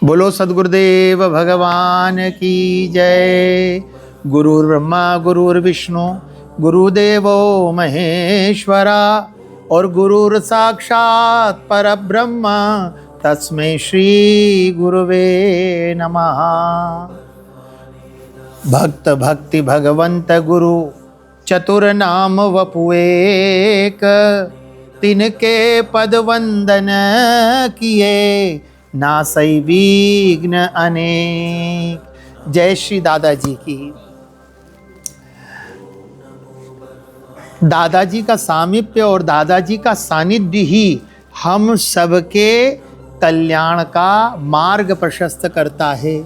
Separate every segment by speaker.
Speaker 1: बोलो सद्गुरुदेव भगवान की जय। गुरुर्ब्रह्मा गुरुर्विष्णु गुरुदेवो महेश्वरा और गुरुर साक्षात परब्रह्म तस्मै श्री गुरुवे नमः। भक्त भक्ति भगवंत गुरु चतुर नाम वपुएक, तिनके पद वंदन किए नासई विघ्न अनेक। जय श्री दादाजी की। दादाजी का सामीप्य और दादाजी का सानिध्य ही हम सबके कल्याण का मार्ग प्रशस्त करता है।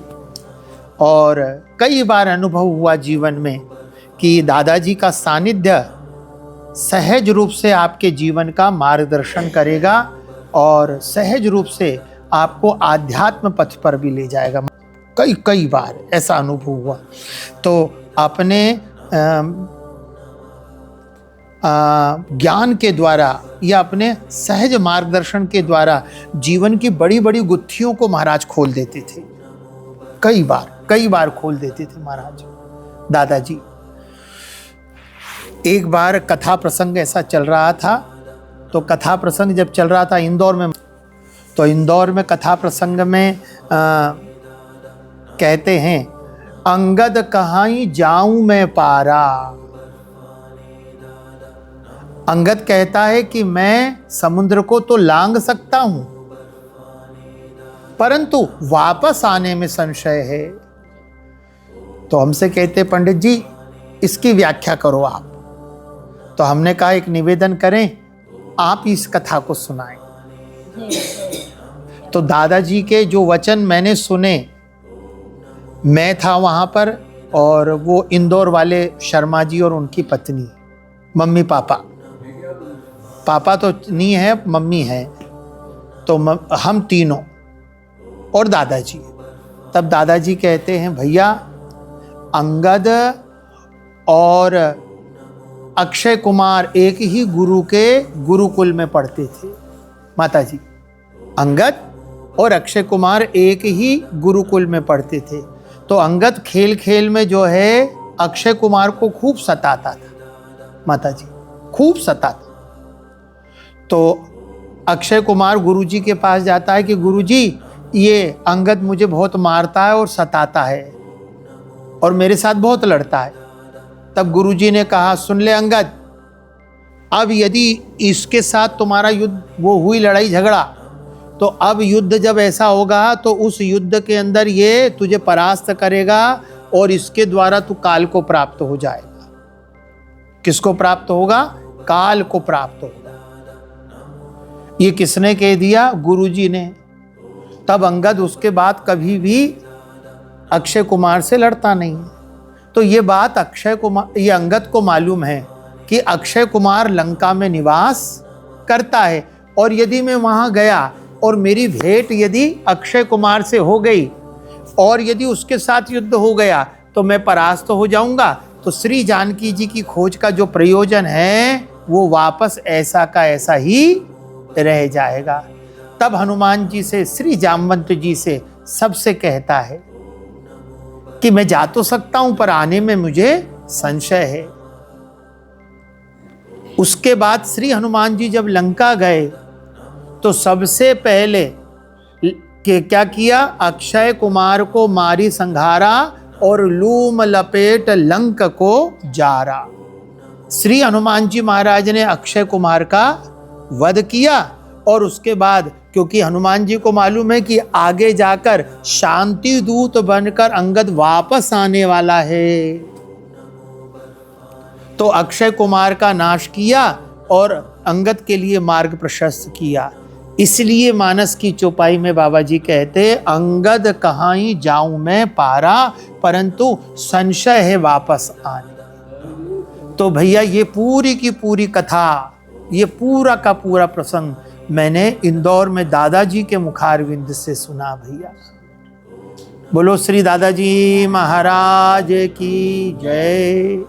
Speaker 1: और कई बार अनुभव हुआ जीवन में कि दादाजी का सानिध्य सहज रूप से आपके जीवन का मार्गदर्शन करेगा और सहज रूप से आपको आध्यात्म पथ पर भी ले जाएगा। कई बार ऐसा अनुभव हुआ। तो अपने ज्ञान के द्वारा या अपने सहज मार्गदर्शन के द्वारा जीवन की बड़ी बड़ी गुत्थियों को महाराज खोल देते थे। कई बार खोल देते थे महाराज दादाजी। एक बार कथा प्रसंग ऐसा चल रहा था। तो कथा प्रसंग जब चल रहा था इंदौर में, तो इंदौर में कथा प्रसंग में कहते हैं, अंगद कहां जाऊं मैं पारा। अंगद कहता है कि मैं समुद्र को तो लांघ सकता हूं, परंतु वापस आने में संशय है। तो हमसे कहते, पंडित जी इसकी व्याख्या करो आप। तो हमने कहा एक निवेदन करें, आप इस कथा को सुनाएं। तो दादाजी के जो वचन मैंने सुने, मैं था वहां पर और वो इंदौर वाले शर्मा जी और उनकी पत्नी, मम्मी पापा तो नहीं है, मम्मी है। तो हम तीनों और दादाजी। तब दादाजी कहते हैं, भैया अंगद और अक्षय कुमार एक ही गुरु के गुरुकुल में पढ़ते थे। माताजी, अंगद और अक्षय कुमार एक ही गुरुकुल में पढ़ते थे। तो अंगद खेल खेल में जो है अक्षय कुमार को खूब सताता था। माताजी खूब सताता। तो अक्षय कुमार गुरुजी के पास जाता है कि गुरुजी ये अंगद मुझे बहुत मारता है और सताता है और मेरे साथ बहुत लड़ता है। तब गुरुजी ने कहा, सुन ले अंगद, अब यदि इसके साथ तुम्हारा युद्ध वो हुई लड़ाई झगड़ा, तो अब युद्ध जब ऐसा होगा तो उस युद्ध के अंदर ये तुझे परास्त करेगा और इसके द्वारा तू काल को प्राप्त हो जाएगा। किसको प्राप्त होगा? काल को प्राप्त होगा। ये किसने कह दिया? गुरुजी ने। तब अंगद उसके बाद कभी भी अक्षय कुमार से लड़ता नहीं। तो ये बात ये अंगद को मालूम है कि अक्षय कुमार लंका में निवास करता है और यदि मैं वहां गया और मेरी भेंट यदि अक्षय कुमार से हो गई और यदि उसके साथ युद्ध हो गया तो मैं परास्त हो जाऊंगा। तो श्री जानकी जी की खोज का जो प्रयोजन है वो वापस ऐसा का ऐसा ही रह जाएगा। तब हनुमान जी से, श्री जामवंत जी से, सबसे कहता है कि मैं जा तो सकता हूं पर आने में मुझे संशय है। उसके बाद श्री हनुमान जी जब लंका गए तो सबसे पहले क्या किया? अक्षय कुमार को मारी संघारा और लूम लपेट लंक को जारा। श्री हनुमान जी महाराज ने अक्षय कुमार का वध किया और उसके बाद, क्योंकि हनुमान जी को मालूम है कि आगे जाकर शांति दूत बनकर अंगद वापस आने वाला है, तो अक्षय कुमार का नाश किया और अंगद के लिए मार्ग प्रशस्त किया। इसलिए मानस की चौपाई में बाबा जी कहते, अंगद कहां जाऊं मैं पारा, परंतु संशय है वापस आने। तो भैया ये पूरी की पूरी कथा, ये पूरा का पूरा प्रसंग मैंने इंदौर में दादाजी के मुखारविंद से सुना। भैया बोलो श्री दादाजी महाराज की जय।